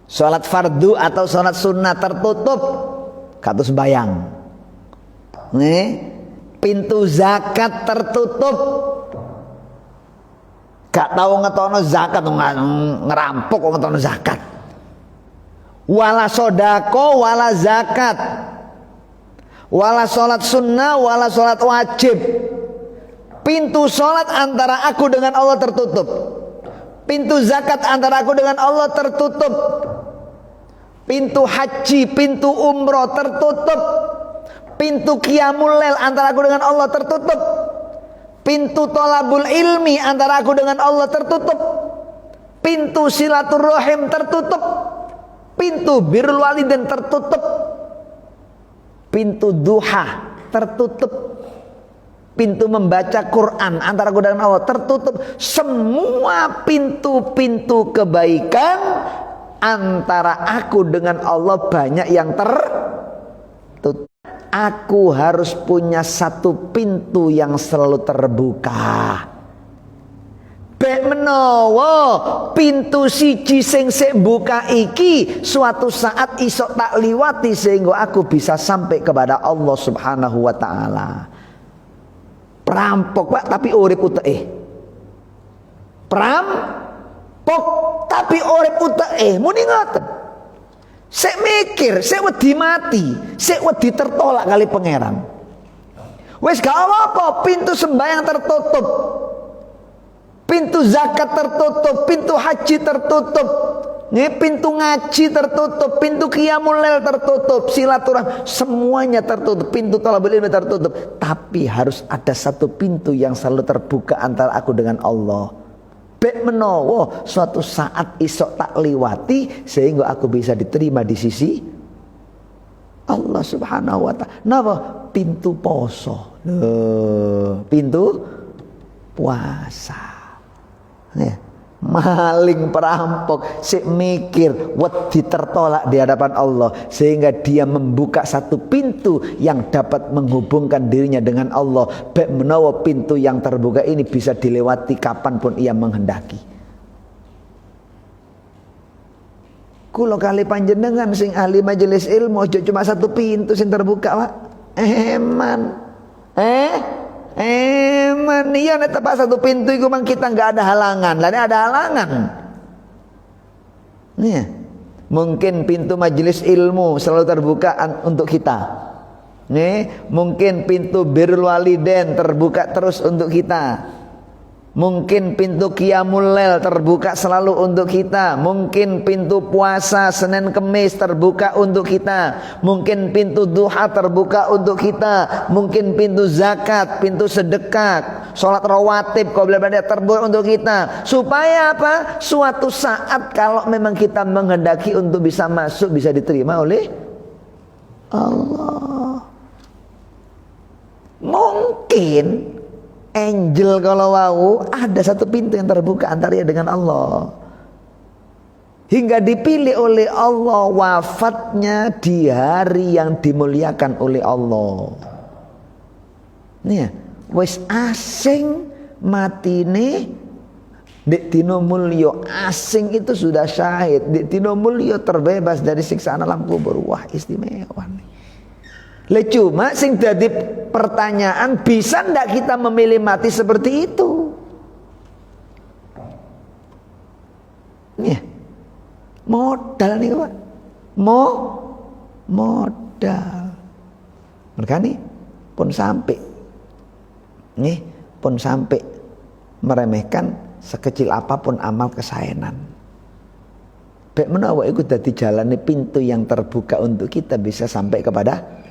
Sholat fardu atau sholat sunnah tertutup, kados sembayang. Nih, pintu zakat tertutup. Gak tahu ngetono zakat, ngerampok ngetono zakat. Wala sodako, wala zakat. Wala sholat sunnah, wala sholat wajib. Pintu sholat antara aku dengan Allah tertutup. Pintu zakat antara aku dengan Allah tertutup. Pintu haji, pintu umroh tertutup. Pintu qiyamul lail antara aku dengan Allah tertutup. Pintu thalabul ilmi antara aku dengan Allah tertutup. Pintu silaturahim tertutup. Pintu birrul walidain tertutup. Pintu duha tertutup. Pintu membaca Quran antara aku dengan Allah tertutup. Semua pintu-pintu kebaikan antara aku dengan Allah banyak yang tertutup. Aku harus punya satu pintu yang selalu terbuka. Bek menawa pintu siji sing sik buka iki suatu saat isok tak liwati sehingga aku bisa sampai kepada Allah Subhanahu wa taala. Perampok Pak tapi urip uteke. Perampok tapi urip uteke. Muni ngoten. Sik mikir, sik wedi mati, sik wedi tertolak kali pangeran. Wis gak apa-apa, pintu sembahyang tertutup. Pintu zakat tertutup, pintu haji tertutup, pintu ngaji tertutup, pintu qiyamul lail tertutup, silaturahmi semuanya tertutup, pintu thalabul ilmi tertutup. Tapi harus ada satu pintu yang selalu terbuka antara aku dengan Allah. Bek menawa suatu saat isok tak liwati sehingga aku bisa diterima di sisi Allah Subhanahu wa taala. Napa? Pintu poso. Pintu puasa. Ya, maling perampok sik mikir wedi tertolak di hadapan Allah sehingga dia membuka satu pintu yang dapat menghubungkan dirinya dengan Allah. Bek menawa pintu yang terbuka ini bisa dilewati kapanpun ia menghendaki. Kulo kali panjenengan sing ahli majelis ilmu aja cuma satu pintu sing terbuka Pak. Eman iya nek tepat satu pintu iku mang kita enggak ada halangan. Lah ada halangan. Nih, mungkin pintu majelis ilmu selalu terbuka untuk kita. Nih, mungkin pintu birrul walidain terbuka terus untuk kita. Mungkin pintu qiyamul lail terbuka selalu untuk kita. Mungkin pintu puasa Senin Kemis terbuka untuk kita. Mungkin pintu duha terbuka untuk kita. Mungkin pintu zakat, pintu sedekah, sholat rawatib qoblal terbuka untuk kita. Supaya apa? Suatu saat kalau memang kita menghendaki untuk bisa masuk, bisa diterima oleh Allah. Mungkin angel kalau mau ada satu pintu yang terbuka antaranya dengan Allah hingga dipilih oleh Allah wafatnya di hari yang dimuliakan oleh Allah. Nih, wis asing matine Dik dino mulya asing itu sudah syahid. Dik dino mulya terbebas dari siksaan alam kubur. Wah, istimewa nih. Lah cuma sing dadi pertanyaan, bisa ndak kita memilih mati seperti itu? Nih, modal nih Pak. Modal. Mereka nih pun sampai. Nih pun sampai meremehkan sekecil apapun amal kesaenan. Bek menawa iku dadi jalane pintu yang terbuka untuk kita bisa sampai kepada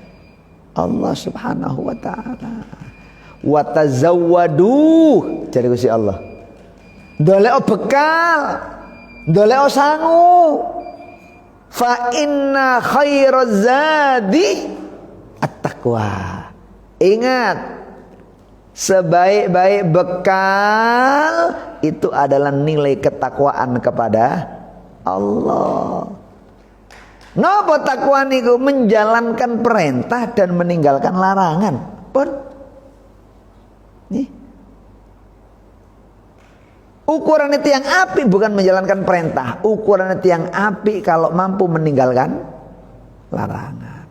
Allah Subhanahu wa taala. Wa tazawwadu, jare Gusti Allah. Ndolek bekal, ndolek sangu. Fa inna khairaz zadi at-taqwa. Ingat, sebaik-baik bekal itu adalah nilai ketakwaan kepada Allah. Napa takwa niku? Menjalankan perintah dan meninggalkan larangan. Pun nih, ukuran itu yang api bukan menjalankan perintah. Ukuran itu yang api kalau mampu meninggalkan larangan.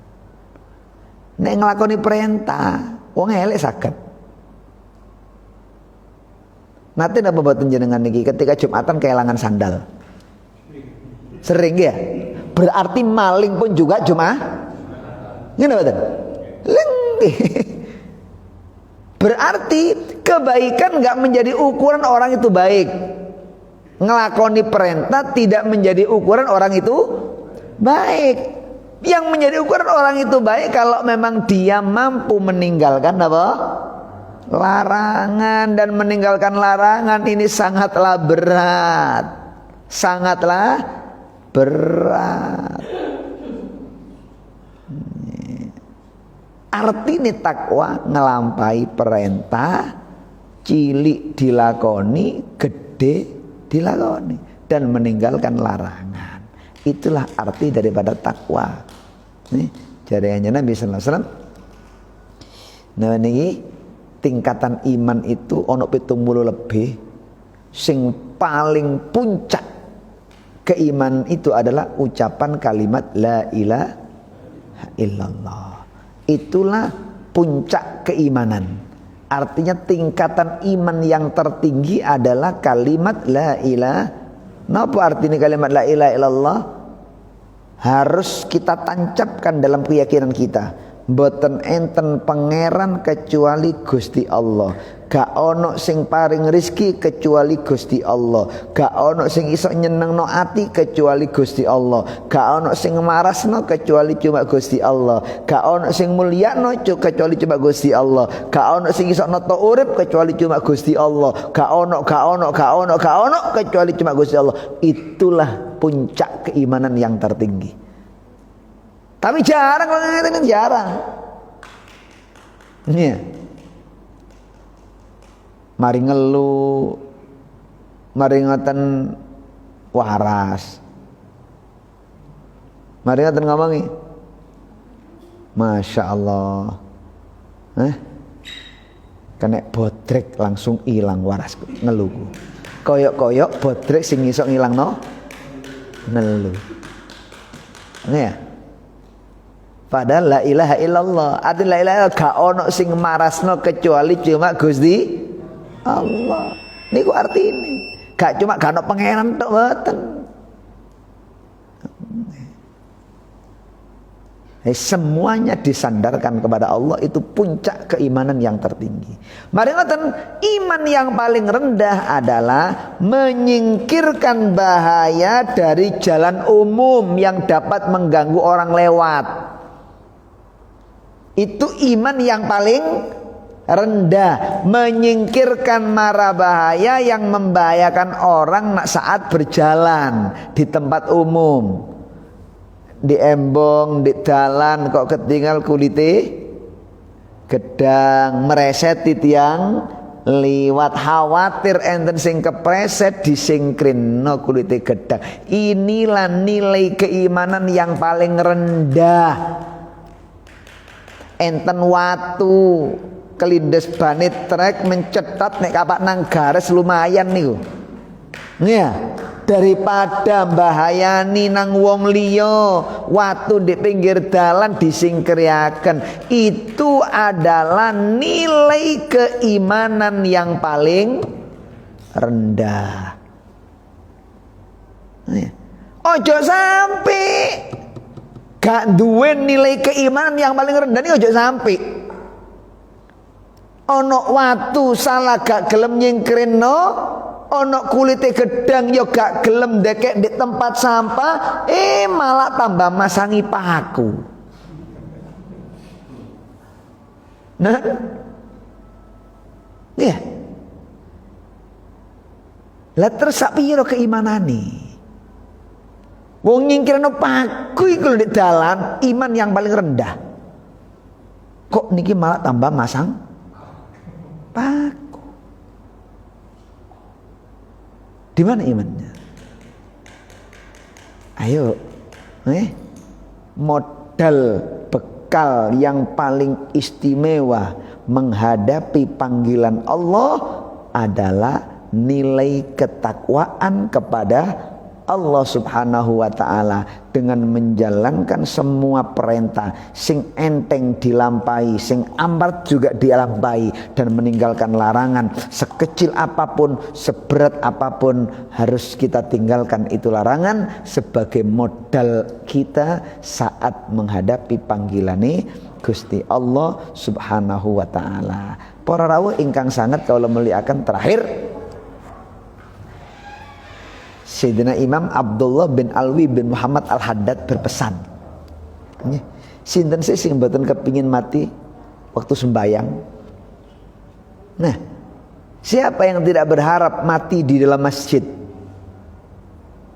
Nek nglakoni perintah, wong elek saged. Nanti napa mboten jenengan niki ketika Jumatan kehilangan sandal? Sering ya? Berarti maling pun juga Jumat. Ngene mboten? Lha Berarti kebaikan nggak menjadi ukuran orang itu baik. Ngelakoni perintah tidak menjadi ukuran orang itu baik. Yang menjadi ukuran orang itu baik kalau memang dia mampu meninggalkan apa? Larangan. Dan meninggalkan larangan ini sangatlah berat. Sangatlah berat. Artinya takwa ngelampai perintah, cilik dilakoni, gede dilakoni, dan meninggalkan larangan. Itulah arti daripada takwa. Nih, jariannya Nabi sallallahu alaihi wasallam. Nah niki tingkatan iman itu ono 70 lebih. Sing paling puncak keimanan itu adalah ucapan kalimat la ilaha illallah. Itulah puncak keimanan. Artinya tingkatan iman yang tertinggi adalah kalimat la ilaha. Napa artinya kalimat la ilaha illallah? Harus kita tancapkan dalam keyakinan kita. Mboten enten pangeran kecuali Gusti Allah. Gak ono sing paring rizki kecuali Gusti Allah. Gak ono sing iso nyenengno ati kecuali Gusti Allah. Gak ono sing marasno kecuali cuma Gusti Allah. Gak ono sing mulyano kecuali cuma Gusti Allah. Gak ono sing iso noto urip kecuali cuma Gusti Allah. Gak ono kecuali cuma Gusti Allah. Itulah puncak keimanan yang tertinggi. Tapi jarang kalau ngeliatin, jarang. Iya. Mari ngeluh, mari ngoten waras, mari ngoten ngomongi, Masya Allah, kena bodrek langsung hilang waras ngeluh. Koyok-koyok bodrek sing iso ngilang no ngeluh. Ya. Padahal la ilaha illallah, artinya la ilaha illallah gak ono sing marasno kecuali cuma Gusti Allah. Niku arti ini. Gak cuma gak ono pangeran tok mboten. Semuanya disandarkan kepada Allah, itu puncak keimanan yang tertinggi. Mari ngoten, iman yang paling rendah adalah menyingkirkan bahaya dari jalan umum yang dapat mengganggu orang lewat. Itu iman yang paling rendah, menyingkirkan mara bahaya yang membahayakan orang saat berjalan di tempat umum, di embong, di jalan kok ketinggal kulite gedang, mereset di tiang liwat, khawatir enten sing kepreset disingkrin no kulite gedang. Inilah nilai keimanan yang paling rendah. Enten watu kelindes banit trek mencetat nek kapak nang garis lumayan niku. Ya, daripada bahayani nang wong liya, watu di pinggir dalan disingkiriaken. Itu adalah nilai keimanan yang paling rendah. Ya. Ojo sampai gak duwe nilai keimanan yang paling rendah ini, ojo sampai ono watu salah gak gelem nyingkrino, ono kulite gedang yo gak gelem dekek di tempat sampah, malah tambah masangi paku. Nah, ya, lah terus sak piro keimanane? Wong nyingkirno paku iku di dalan, iman yang paling rendah. Kok niki malah tambah masang paku? Di mana imannya? Ayo, modal bekal yang paling istimewa menghadapi panggilan Allah adalah nilai ketakwaan kepada Allah subhanahu wa ta'ala, dengan menjalankan semua perintah sing enteng dilampahi, sing amar juga dilampahi, dan meninggalkan larangan sekecil apapun, seberat apapun harus kita tinggalkan itu larangan sebagai modal kita saat menghadapi panggilan Gusti Allah Subhanahu wa taala. Para rawuh ingkang sanget kawula mulyakaken, terakhir Sayyidina Imam Abdullah bin Alwi bin Muhammad Al-Haddad berpesan, sinten sih sing mboten kepingin mati waktu sembahyang? Nah, siapa yang tidak berharap mati di dalam masjid?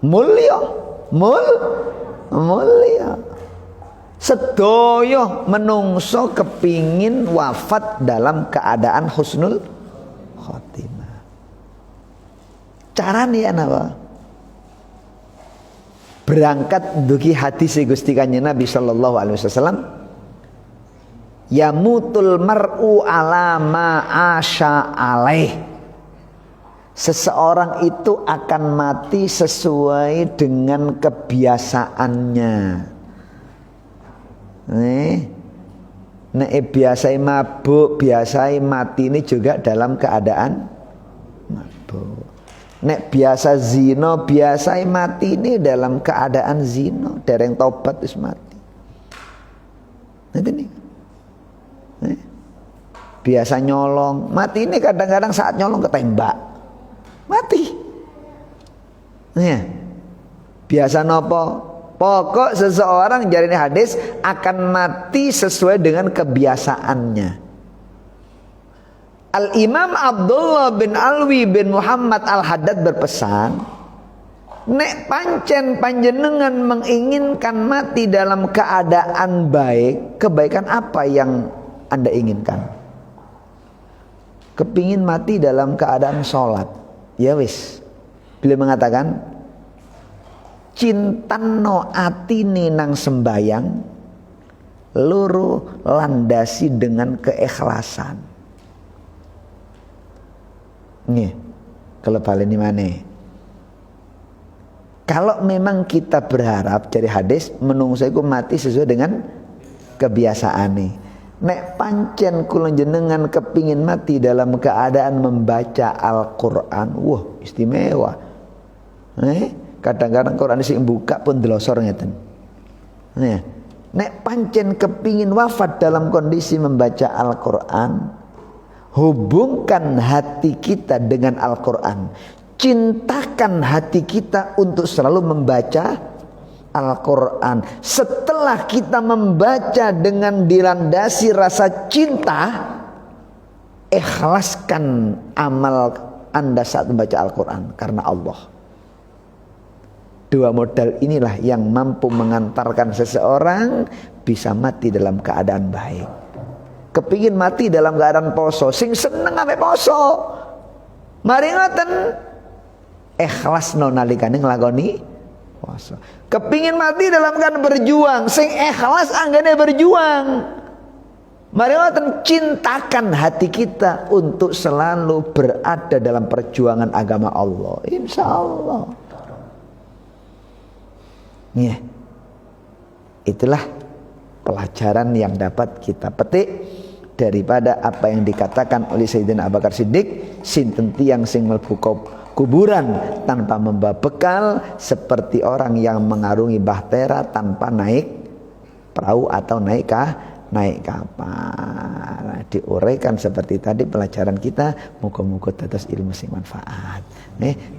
Mulia. Sedaya menungso kepingin wafat dalam keadaan husnul khotimah. Carane apa? Berangkat dugi hadis Gusti Kanjeng Nabi sallallahu alaihi wasallam, yamutul mar'u ala ma asya alaih. Seseorang itu akan mati sesuai dengan kebiasaannya. Biasai mabuk, biasai mati ini juga dalam keadaan mabuk. Biasa zina, biasai mati ini dalam keadaan zina, dereng tobat wis mati. Nanti nih. Biasa nyolong, mati ini kadang-kadang saat nyolong ketembak, mati. Biasa nopo? Pokok seseorang, jarine hadis, akan mati sesuai dengan kebiasaannya. Al-Imam Abdullah bin Alwi bin Muhammad Al-Haddad berpesan, nek pancen panjenengan menginginkan mati dalam keadaan baik, kebaikan apa yang Anda inginkan? Kepingin mati dalam keadaan sholat, ya wis. Beliau mengatakan, cintano atine nang sembayang, loro landasi dengan keikhlasan. Nih, kalau baleni maneh. Kalau memang kita berharap dari hadis menungso iku mati sesuai dengan kebiasaane. Nek pancen kula jenengan kepingin mati dalam keadaan membaca Al-Qur'an, wah istimewa. Kadang-kadang Quran sing buka pun delosor ngeten. Nek pancen kepingin wafat dalam kondisi membaca Al-Qur'an, hubungkan hati kita dengan Al-Qur'an. Cintakan hati kita untuk selalu membaca Al-Qur'an. Setelah kita membaca dengan dilandasi rasa cinta, ikhlaskan amal Anda saat membaca Al-Qur'an karena Allah. Dua modal inilah yang mampu mengantarkan seseorang bisa mati dalam keadaan baik. Kepingin mati dalam keadaan poso, sing seneng ambek poso, mari ngoten ikhlas nalikane nglakoni poso. Kepingin mati dalam keadaan berjuang, sing ikhlas anggane berjuang. Mari ngoten cintakan hati kita untuk selalu berada dalam perjuangan agama Allah, insyaallah. Ya, itulah pelajaran yang dapat kita petik daripada apa yang dikatakan oleh Sayyidina Abu Bakar Siddiq, sinten tiyang sing mlebu kuburan tanpa membawa bekal seperti orang yang mengarungi bahtera tanpa naik perahu atau naik kapal. Diuraikan seperti tadi pelajaran kita, muga-muga dados ilmu sing manfaat.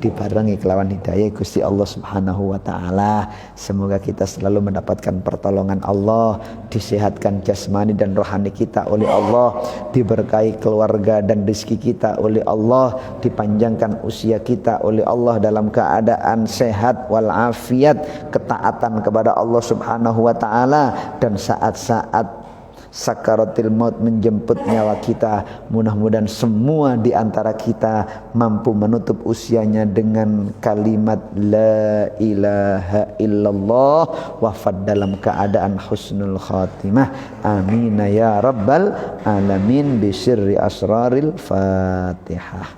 Dibarengi kelawan hidayah Gusti Allah Subhanahu wa taala. Semoga kita selalu mendapatkan pertolongan Allah, disehatkan jasmani dan rohani kita oleh Allah, diberkahi keluarga dan rezeki kita oleh Allah, dipanjangkan usia kita oleh Allah dalam keadaan sehat walafiat, ketaatan kepada Allah Subhanahu wa taala, dan saat-saat sakaratil maut menjemput nyawa kita, mudah-mudahan semua di antara kita mampu menutup usianya dengan kalimat la ilaha illallah, wafat dalam keadaan husnul khatimah. Amin ya rabbal alamin bi sirri asraril Fatihah.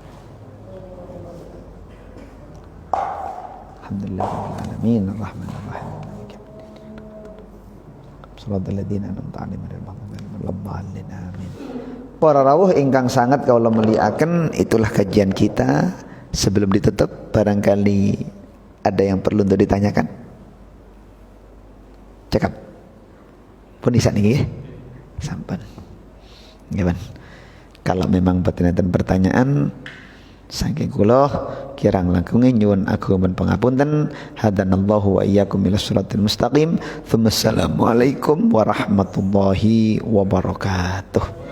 Alhamdulillahirabbil alamin arrahmanir rahim. Para rawuh ingkang sangat kaula mulyakaken, itulah kajian kita. Sebelum ditutup, barangkali ada yang perlu untuk ditanyakan. Cekap. Pun isa niki. Sampun. Nggih, kalau memang boten enten pertanyaan saking kula kirang langkunge nyuwun agung pangapunten. Hadanallahu wa iyyakum ila shiratal mustaqim. Assalamualaikum warahmatullahi wabarakatuh.